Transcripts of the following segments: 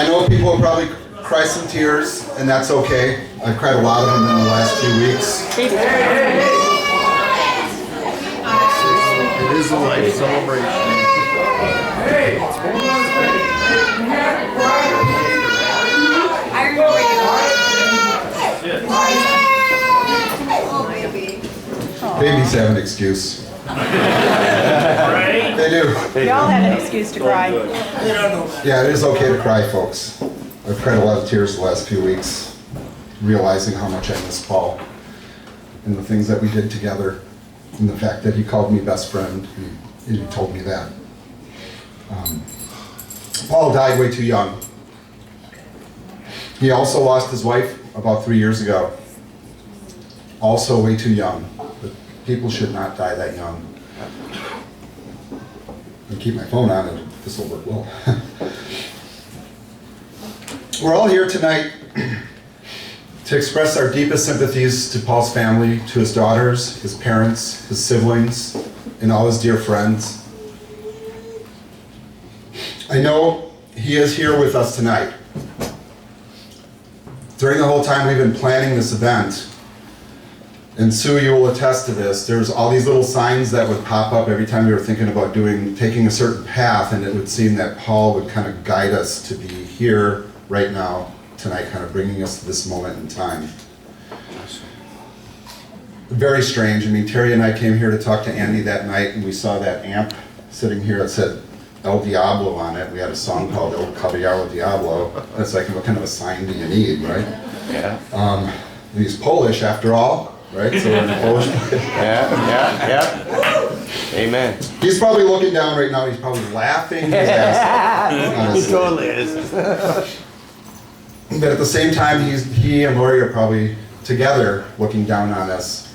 I know people will probably cry some tears, and that's okay. I've cried a lot of them in the last few weeks. It is a life celebration. Babies have an excuse. They do. We all have an excuse to cry. Yeah, it is okay to cry, folks. I've cried a lot of tears the last few weeks, realizing how much I miss Paul and the things that we did together, and the fact that he called me best friend, and he told me that. Paul died way too young. He also lost his wife about 3 years ago. Also way too young. But people should not die that young. And keep my phone on, and this will work well. We're all here tonight to express our deepest sympathies to Paul's family, to his daughters, his parents, his siblings, and all his dear friends. I know he is here with us tonight. During the whole time we've been planning this event, and Sue, you will attest to this, there's all these little signs that would pop up every time we were thinking about taking a certain path, and it would seem that Paul would kind of guide us to be here right now, tonight, kind of bringing us to this moment in time. Very strange. I mean, Terry and I came here to talk to Andy that night, and we saw that amp sitting here. It said El Diablo on it. We had a song called El Caballero Diablo. That's like, what kind of a sign do you need, right? Yeah. He's Polish after all, right? So we're in Polish. Yeah. Amen. He's probably looking down right now. He's probably laughing his ass off. He totally is. But at the same time, he and Lori are probably together looking down on us,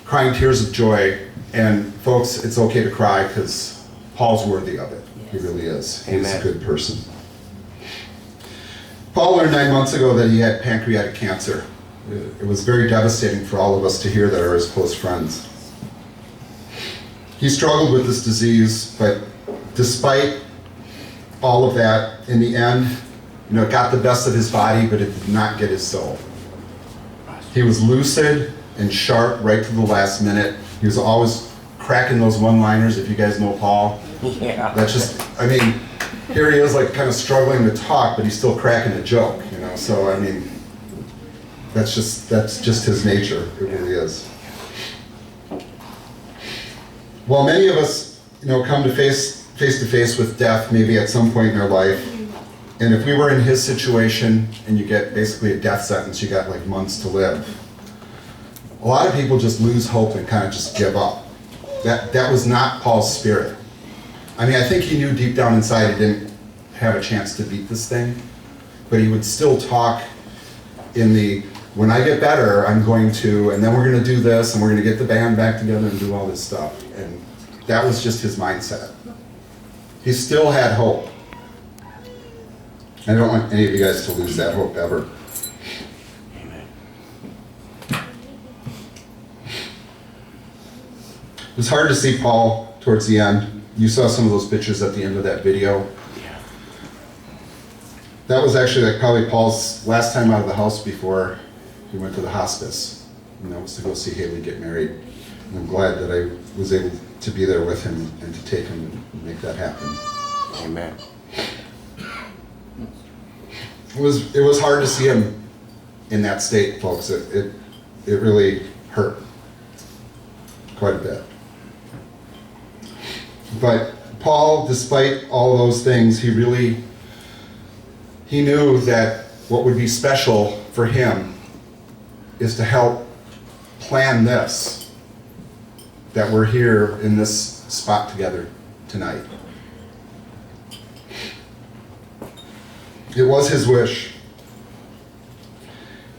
crying tears of joy. And folks, it's okay to cry because Paul's worthy of it. He really is. He's Amen. a good person. Paul learned 9 months ago that he had pancreatic cancer. It was very devastating for all of us to hear that, are his close friends. He struggled with this disease, but despite all of that, in the end, it got the best of his body, but it did not get his soul. He was lucid and sharp right to the last minute. He was always cracking those one-liners, if you guys know Paul. Yeah. That's just, I mean, here he is like kind of struggling to talk, but he's still cracking a joke, So, I mean, that's just his nature. It really is. While many of us, come to face to face with death maybe at some point in our life, and if we were in his situation and you get basically a death sentence, you got like months to live. A lot of people just lose hope and kind of just give up. That was not Paul's spirit. I mean, I think he knew deep down inside he didn't have a chance to beat this thing, but he would still talk in the, when I get better, I'm going to, and then we're going to do this, and we're going to get the band back together and do all this stuff. And that was just his mindset. He still had hope. I don't want any of you guys to lose that hope ever. Amen. It was hard to see Paul towards the end. You saw some of those pictures at the end of that video. Yeah. That was actually like probably Paul's last time out of the house before he went to the hospice. And that was to go see Haley get married. And I'm glad that I was able to be there with him and to take him and make that happen. Amen. It was hard to see him in that state, folks. It really hurt quite a bit. But Paul, despite all those things, he knew that what would be special for him is to help plan this, that we're here in this spot together tonight. It was his wish.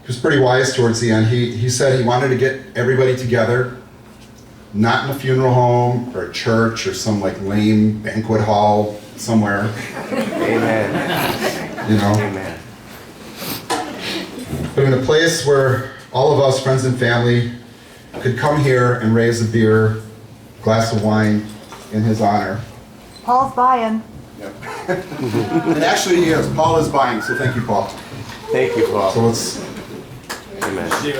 He was pretty wise towards the end. He said he wanted to get everybody together, not in a funeral home or a church or some like lame banquet hall somewhere. Amen. Amen. But in a place where all of us, friends and family, could come here and raise a beer, glass of wine in his honor. Paul's buying. And actually, he is. Paul is buying, so thank you, Paul. Thank you, So Paul. let's. Amen. You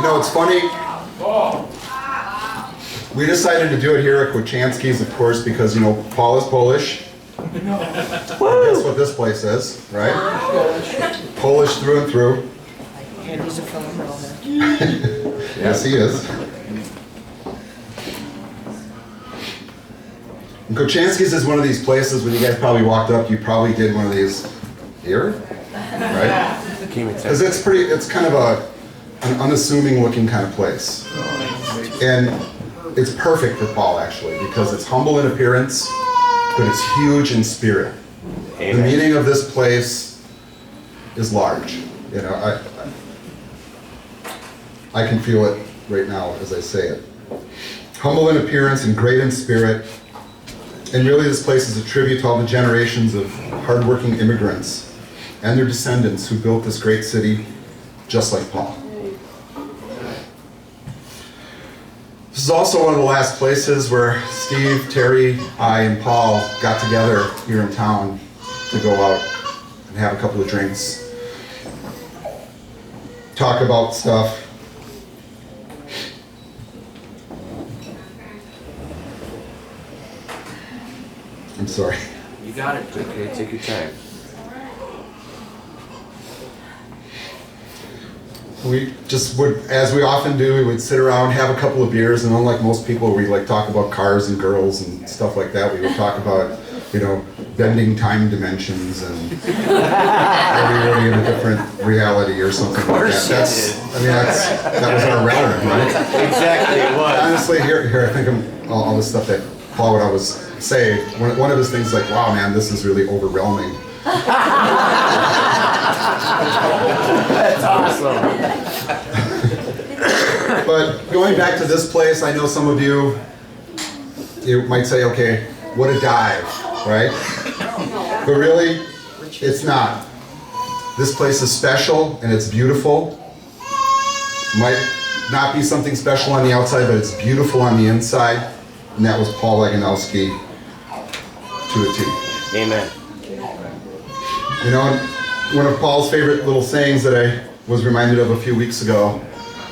know, it's funny. We decided to do it here at Kochanski's, of course, because, you know, Paul is Polish. Guess what this place is, right? Polish through and through. And he's a phenomenal man. Yes, he is. And Kochanski's is one of these places, when you guys probably walked up, you probably did one of these here, right? Because it's kind of an unassuming looking kind of place. And it's perfect for Paul, actually, because it's humble in appearance, but it's huge in spirit. Amen. The meaning of this place is large. You know, I can feel it right now as I say it. Humble in appearance and great in spirit. And really this place is a tribute to all the generations of hardworking immigrants and their descendants who built this great city just like Paul. This is also one of the last places where Steve, Terry, I, and Paul got together here in town to go out and have a couple of drinks, talk about stuff. I'm sorry. You got it. Okay, take your time. We just would, as we often do, we would sit around, have a couple of beers, and unlike most people, we like talk about cars and girls and stuff like that. We would talk about, you know, bending time dimensions and are we really in a different reality or something like that. That was our realm, right? Exactly, it was. Honestly, here I think of all the stuff that Paul would always say. One of his things is like, wow, man, this is really overwhelming. That's awesome. But going back to this place, I know some of you might say, okay, what a dive, right? But really, it's not. This place is special and it's beautiful. Might not be something special on the outside, but it's beautiful on the inside. And that was Paul Laganowski to a T. Amen. You know, one of Paul's favorite little sayings that I was reminded of a few weeks ago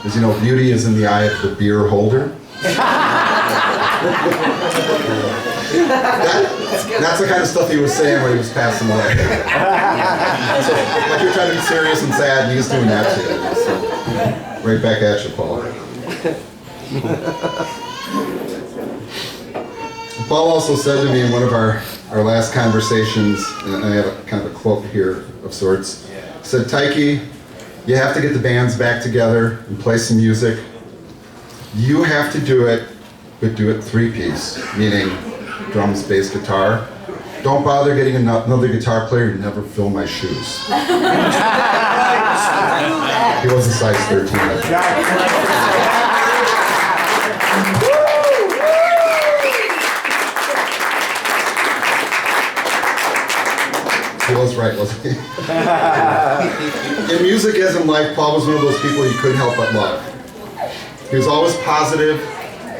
is, you know, beauty is in the eye of the beer holder. That's the kind of stuff he was saying when he was passing away. So, like you're trying to be serious and sad, and he's doing that too. So, right back at you, Paul. Paul also said to me in one of our last conversations, and I have a kind of a quote here of sorts, he said, Taiki, you have to get the bands back together and play some music. You have to do it, but do it three-piece, meaning drums, bass, guitar. Don't bother getting another guitar player, you never fill my shoes. He was a size 13. He was right, wasn't he? In music as in life, Paul was one of those people you couldn't help but love. He was always positive,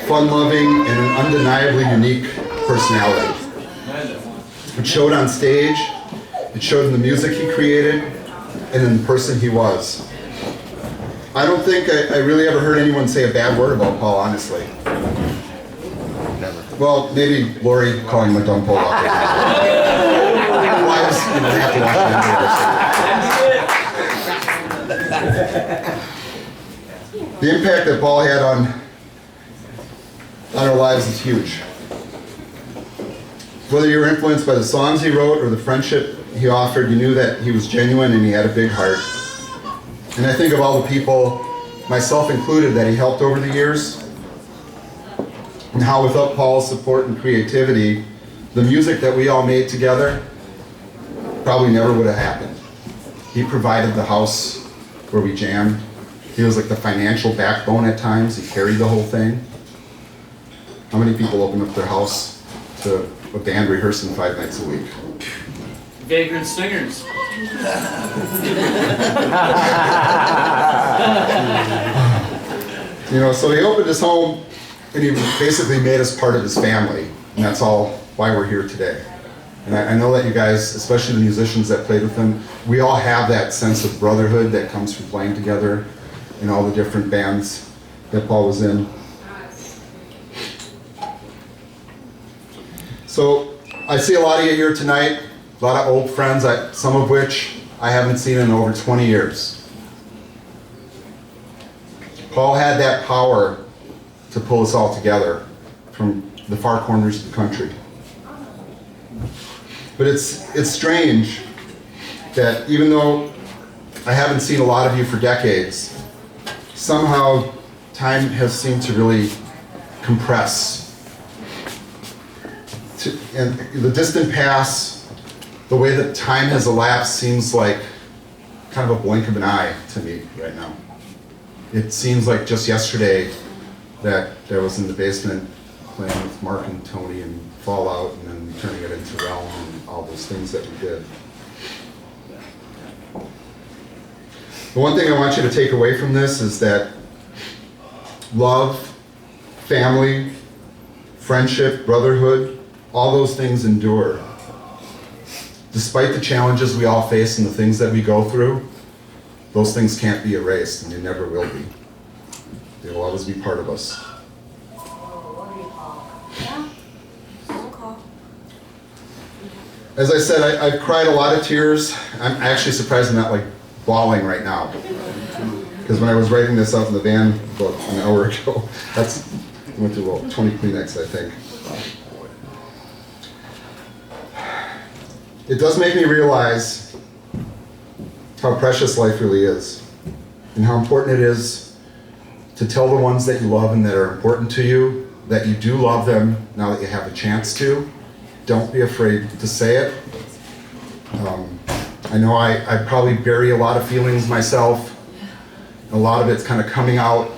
fun-loving, and an undeniably unique personality. It showed on stage, it showed in the music he created, and in the person he was. I don't think I really ever heard anyone say a bad word about Paul, honestly. Never. Well, maybe Lori calling him a dumb Paul out there. Wives, you know, they have to watch the The impact that Paul had on our lives is huge. Whether you were influenced by the songs he wrote or the friendship he offered, you knew that he was genuine and he had a big heart. And I think of all the people, myself included, that he helped over the years, and how without Paul's support and creativity, the music that we all made together probably never would have happened. He provided the house where we jammed. He was like the financial backbone at times. He carried the whole thing. How many people open up their house to a band rehearsing 5 nights a week? Vagrant singers. You know, so he opened his home and he basically made us part of his family. And that's all why we're here today. And I know that you guys, especially the musicians that played with him, we all have that sense of brotherhood that comes from playing together in all the different bands that Paul was in. So I see a lot of you here tonight, a lot of old friends, some of which I haven't seen in over 20 years. Paul had that power to pull us all together from the far corners of the country. But it's strange that even though I haven't seen a lot of you for decades, somehow time has seemed to really compress. And the distant past, the way that time has elapsed seems like kind of a blink of an eye to me right now. It seems like just yesterday that I was in the basement playing with Mark and Tony and Fallout and then turning it into Realm and all those things that we did. The one thing I want you to take away from this is that love, family, friendship, brotherhood, all those things endure. Despite the challenges we all face and the things that we go through, those things can't be erased, and they never will be. They will always be part of us. As I said, I've cried a lot of tears. I'm actually surprised I'm not like bawling right now. Because when I was writing this out in the van about an hour ago, I went through about 20 Kleenex, I think. It does make me realize how precious life really is, and how important it is to tell the ones that you love and that are important to you that you do love them now that you have a chance to. Don't be afraid to say it. I know I probably bury a lot of feelings myself. A lot of it's kind of coming out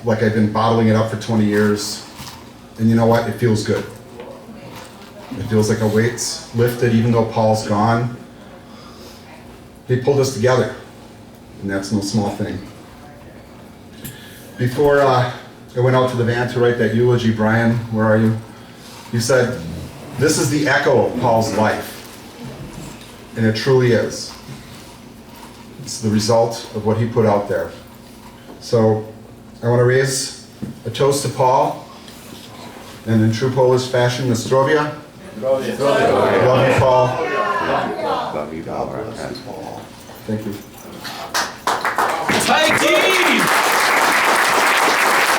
like I've been bottling it up for 20 years. And you know what? It feels good. It feels like a weight's lifted even though Paul's gone. He pulled us together, and that's no small thing. Before I went out to the van to write that eulogy, Brian, where are you? You said, this is the echo of Paul's life. And it truly is. It's the result of what he put out there. So I want to raise a toast to Paul, and in true Polish fashion, na zdrowia. Love you, Paul. Love you, Paul. Thank you.